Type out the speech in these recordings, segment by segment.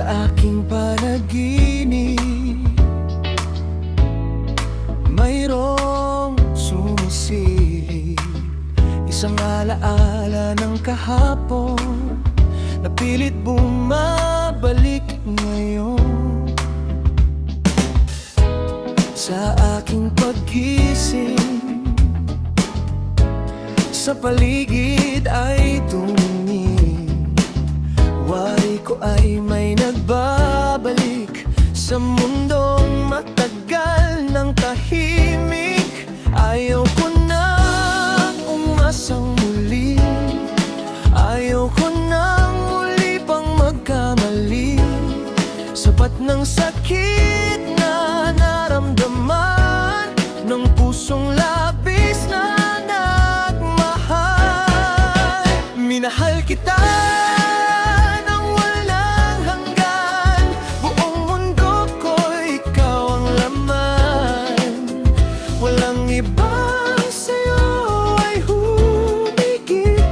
Sa aking panaginip, mayroong sumisilip, isang alaala ng kahapon na pilit bumabalik ngayon. Sa aking paggising, sa paligid ay tumingin, wari ko ay may nagbabalik sa mundong matagal ng tahimik. Ayaw ko na umasang muli, ayaw ko na muli pang magkamali. Sapat ng sakit na naramdaman ng pusong labis na nagmahal. Minahal kita ng walang hanggan, buong mundo ko ikaw ang laman. Walang ibang sa'yo ay humigit,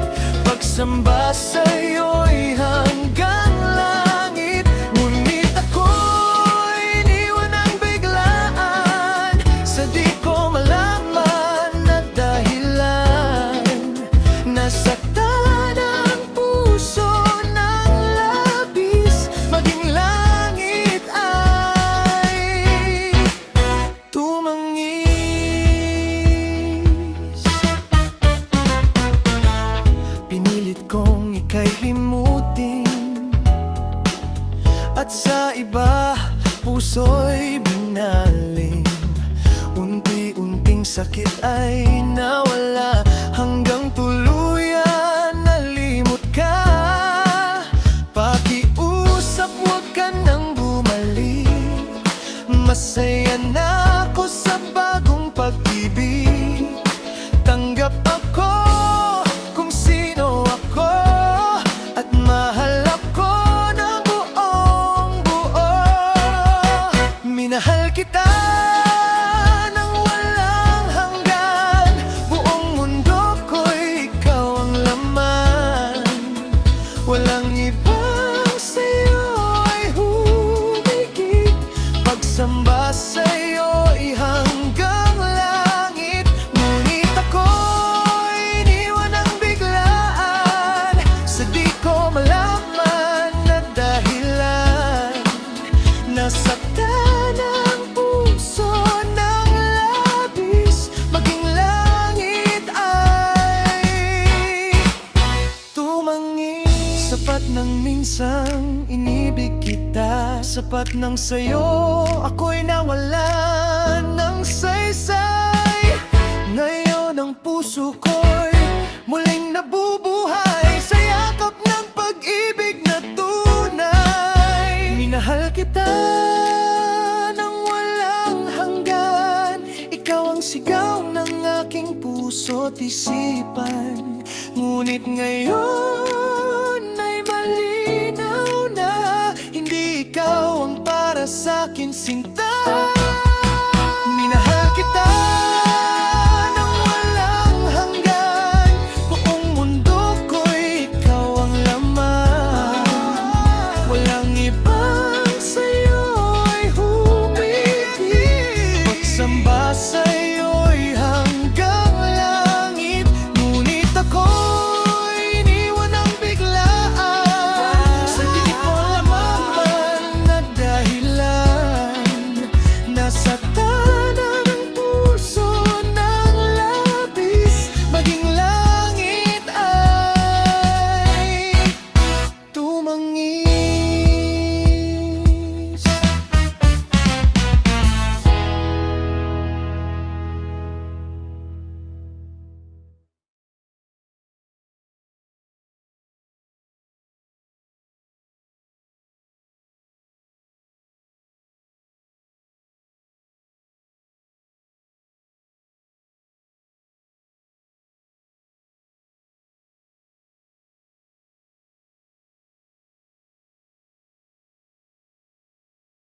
pagsamba sa'yo'y hanggang langit. Ngunit ako'y iniwan ng biglaan sa di ko malaman na dahilan. Nasaktan ang puso ng labis, maging langit ay tumangis. Pinilit kong ika'y limutin, at sa iba puso'y binaling. Unti-unting sakit ay nawala, hanggang tuluyan nalimot ka. Pakiusap, huwag ka nang bumalik, masaya na ako sa bagong pag-ibig. Tanggap ako kung sino ako, at mahal ako ng buong buo. Minahal kita ng walang hanggan, buong mundo ko'y ikaw ang laman. Walang ibang sa'yo ay humigit, pagsamba sa'yo'y hanggang langit. Ngunit ako'y iniwan ng biglaan sa di ko malaman na dahilan. Nasaktan ang puso ng labis, maging langit ay tumangis. Sapat ng minsang inibig kita, sapat ng sa'yo ako'y nawalan ng saysay. Ngayon ang puso ko'y muling nabubuhay sa yakap ng pag-ibig na tunay. Minahal kita ng walang hanggan, ikaw ang sigaw ng aking puso't isipan. Ngunit ngayon ay malinaw na hindi ikaw ang para sa'kin, sinta.